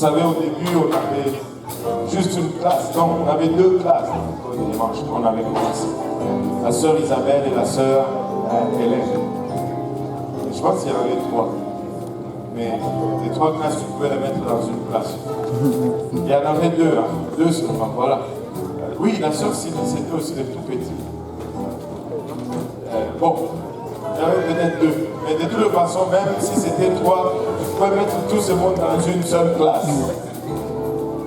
savez, au début, on avait juste une classe. Non, on avait deux classes le dimanche quand on avait commencé. La sœur Isabelle et la sœur Hélène. Et je pense qu'il y en avait trois. Mais les trois classes, tu pouvais les mettre dans une classe. Il y en avait deux, hein, deux seulement, voilà. Oui, la sœur Sylvie, c'était aussi des tout petits. Bon, il y avait peut-être deux. Mais de toute façon, même si c'était trois, tu pouvais mettre tout ce monde dans une seule classe.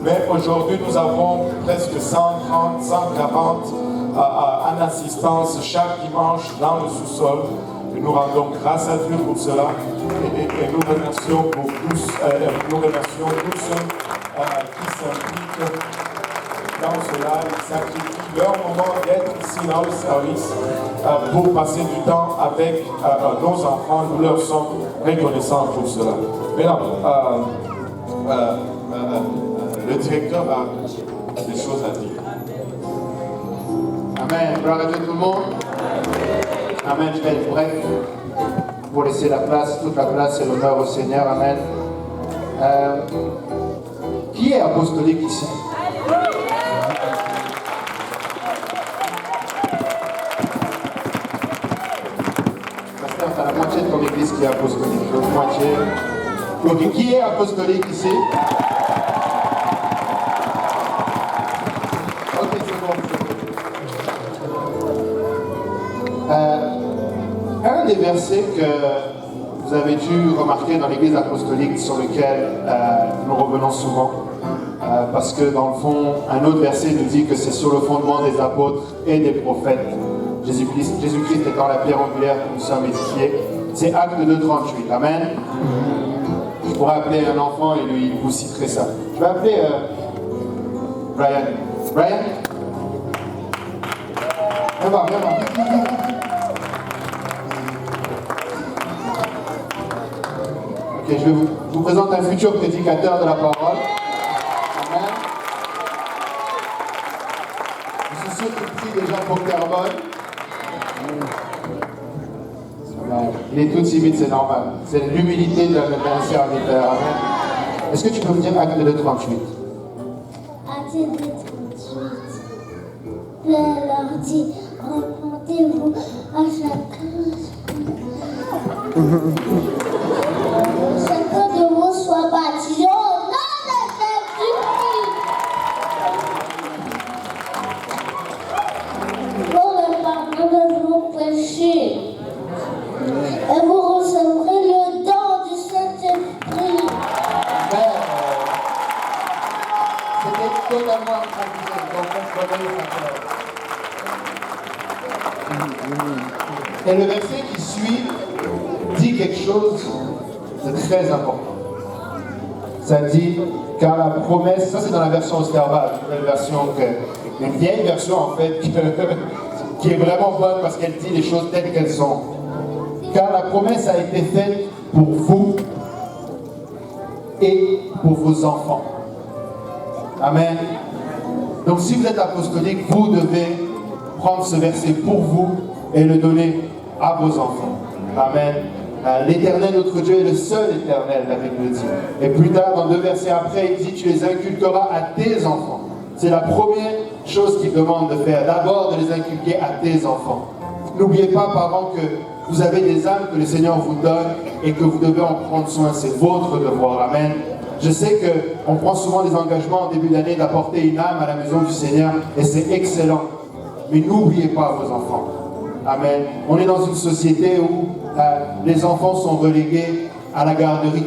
Mais aujourd'hui, nous avons presque 130, 140 en assistance chaque dimanche dans le sous-sol. Et nous rendons grâce à Dieu pour cela. Et nous remercions pour tous, tous ceux qui s'impliquent dans cela, ils sacrifient leur moment d'être ici dans le service pour passer du temps avec nos enfants. Nous leur sommes reconnaissants pour cela. Maintenant, le directeur a des choses à dire. Amen. Gloire à Dieu tout le monde. Amen. Je vais être bref pour laisser la place, toute la place et l'honneur au Seigneur. Amen. Qui est apostolique ici? Pasteur, t'as la moitié de ton église qui est apostolique. L'autre moitié. Ok, qui est apostolique ici? Ok, c'est bon. Un des versets que vous avez dû remarquer dans l'église apostolique sur lequel nous revenons souvent, parce que dans le fond, un autre verset nous dit que c'est sur le fondement des apôtres et des prophètes. Jésus-Christ étant la pierre angulaire que nous sommes édifiés. C'est Acte 2:38. Amen. Je pourrais appeler un enfant et lui vous citerai ça. Je vais appeler Brian. Brian? Viens voir, viens voir. Ok, je vous présente un futur prédicateur de la parole. Amen. Je suis sûr qu'il prie déjà pour Carbone. Il est tout timide, c'est normal. C'est l'humilité d'un serviteur. Amen. Est-ce que tu peux me dire Acte 2:38? Acte 2:38. Puis elle leur dit, repentez-vous à chacun de vous soit baptisé au nom de Jésus-Christ pour le pardon de vos péchés. Et vous recevrez le don du Saint-Esprit. C'était totalement improvisé, donc on prenait Et le verset qui suit dit quelque chose de très important. Ça dit, car la promesse, ça c'est dans la version Osterval, une version une vieille version en fait, qui est vraiment bonne parce qu'elle dit les choses telles qu'elles sont. Car la promesse a été faite pour vous et pour vos enfants. Amen. Donc si vous êtes apostolique, vous devez prendre ce verset pour vous et le donner à vos enfants. Amen. L'Éternel, notre Dieu, est le seul éternel, la Bible dit. Et plus tard, dans 2 versets après, il dit, tu les inculqueras à tes enfants. C'est la première chose qu'il demande de faire, d'abord de les inculquer à tes enfants. N'oubliez pas, parents, que vous avez des âmes que le Seigneur vous donne et que vous devez en prendre soin. C'est votre devoir. Amen. Je sais qu'on prend souvent des engagements en début d'année d'apporter une âme à la maison du Seigneur et c'est excellent. Mais n'oubliez pas vos enfants. Amen. On est dans une société où les enfants sont relégués à la garderie.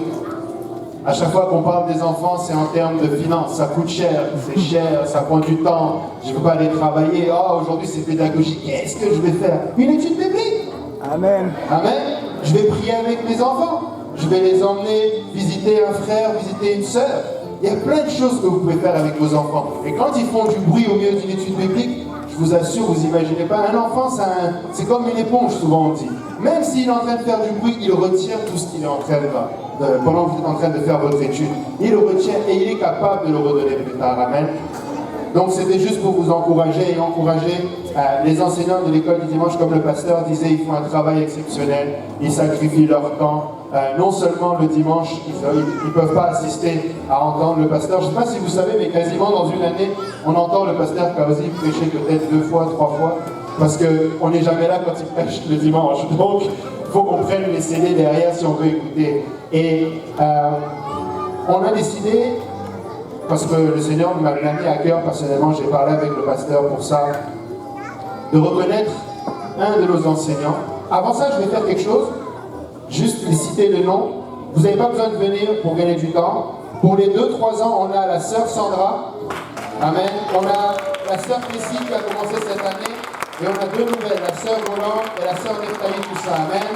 À chaque fois qu'on parle des enfants, c'est en termes de finances. Ça coûte cher, c'est cher, ça prend du temps. Je ne peux pas aller travailler. Oh, aujourd'hui c'est pédagogique. Qu'est-ce que je vais faire? Une étude biblique. Amen. Amen. Je vais prier avec mes enfants. Je vais les emmener visiter un frère, visiter une sœur. Il y a plein de choses que vous pouvez faire avec vos enfants. Et quand ils font du bruit au milieu d'une étude biblique, je vous assure, vous imaginez pas, un enfant, c'est comme une éponge, souvent on dit. Même s'il est en train de faire du bruit, il retient tout ce qu'il est en train de pendant que vous êtes en train de faire votre étude. Il le retient et il est capable de le redonner plus tard. Amen. Donc c'était juste pour vous encourager et encourager les enseignants de l'école du dimanche, comme le pasteur disait, ils font un travail exceptionnel, ils sacrifient leur temps. Non seulement le dimanche, ils ne peuvent pas assister à entendre le pasteur. Je ne sais pas si vous savez, mais quasiment dans une année, on entend le pasteur Kaozi prêcher peut-être 2 fois, 3 fois, parce qu'on n'est jamais là quand il prêche le dimanche. Donc, il faut qu'on prenne les CD derrière si on veut écouter. Et on a décidé, parce que le Seigneur m'a mis à cœur personnellement, j'ai parlé avec le pasteur pour ça, de reconnaître un de nos enseignants. Avant ça, je vais faire quelque chose, juste les citer le nom. Vous n'avez pas besoin de venir pour gagner du temps. Pour les 2-3 ans, on a la sœur Sandra. Amen. On a la sœur Tessie qui a commencé cette année. Et on a 2 nouvelles, la sœur Roland et la sœur Neftali, tout ça. Amen.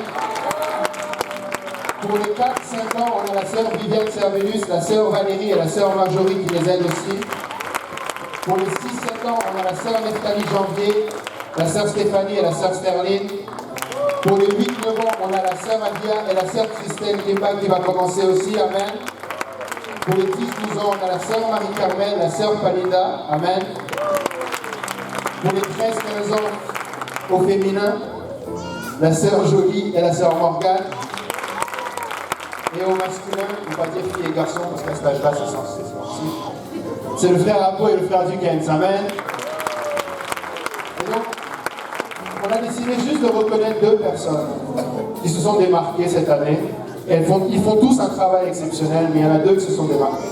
Pour les 4-5 ans, on a la sœur Viviane Servelus, la sœur Valérie et la sœur Marjorie qui les aident aussi. Pour les 6-7 ans, on a la sœur Neftali Janvier, la sœur Stéphanie et la sœur Sterling. Pour les 8-9 ans, on a la sœur Adia et la sœur Christelle Kemba qui va commencer aussi. Amen. Pour les 10-12 ans, on a la sœur Marie-Carmel, la sœur Palida. Amen. Pour les 13-15 ans, au féminin, la sœur Jolie et la sœur Morgane. Et au masculin, on ne va pas dire filles et garçons, parce qu'à cet âge-là, c'est sensible. C'est le frère Apo et le frère Dukens. Amen. Et donc, on a décidé juste de reconnaître 2 personnes qui se sont démarquées cette année. Et ils font tous un travail exceptionnel, mais il y en a 2 qui se sont démarqués.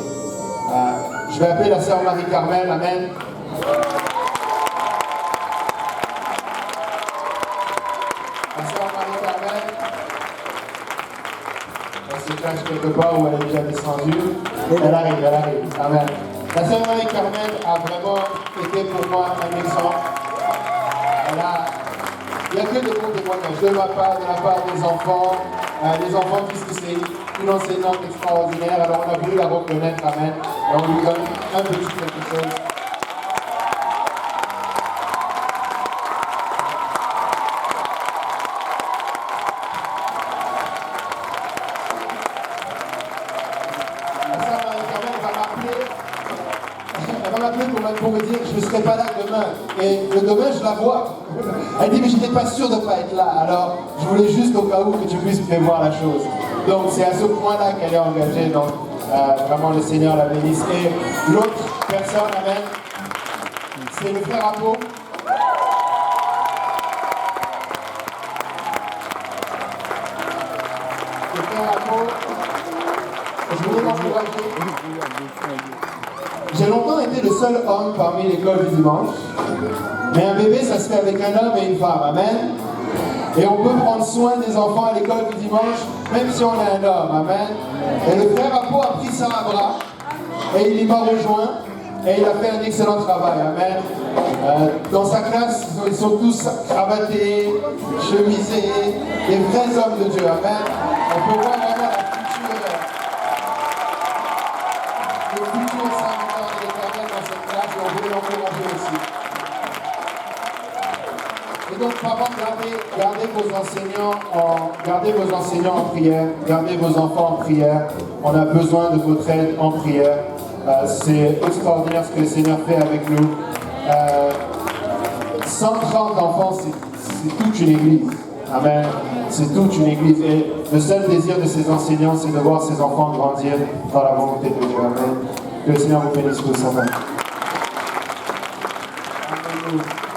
Je vais appeler la sœur Marie-Carmel. Amen. La sœur Marie-Carmel, elle se cache quelque part où elle est déjà descendue. Elle arrive. Amen. La sœur Marie-Carmel a vraiment été pour moi un exemple. Il n'y a que des bons témoignages de ma part, de la part des enfants. Les enfants disent que c'est une enseignante extraordinaire, alors on a voulu la reconnaître, amen. Et on lui donne un petit quelque chose. La sœur Marie-Carmel va m'appeler pour me dire que je ne serai pas là demain. Et le demain, je la vois. Elle dit, mais je n'étais pas sûre de ne pas être là. Alors, je voulais juste au cas où que tu puisses prévoir la chose. Donc, c'est à ce point-là qu'elle est engagée. Donc, vraiment, le Seigneur la bénisse. Et l'autre personne, amen, c'est le frère Apo. Le frère Apo, je voulais m'encourager. J'ai longtemps été le seul homme parmi l'école du dimanche. Mais un bébé, ça se fait avec un homme et une femme. Amen. Et on peut prendre soin des enfants à l'école du dimanche, même si on est un homme. Amen. Et le frère Apo a pris ça à bras. Et il m'a rejoint. Et il a fait un excellent travail. Amen. Dans sa classe, ils sont tous cravatés, chemisés, des vrais hommes de Dieu. Amen. On peut voir vraiment le futur serviteur de l'Éternel dans cette classe. Et on veut l'encourager aussi. Et donc, parents, gardez vos enseignants en prière, gardez vos enfants en prière. On a besoin de votre aide en prière. C'est extraordinaire ce que le Seigneur fait avec nous. 130 enfants, c'est toute une église. Amen. C'est toute une église. Et le seul désir de ces enseignants, c'est de voir ces enfants grandir dans la volonté de Dieu. Amen. Que le Seigneur vous bénisse tous. Amen.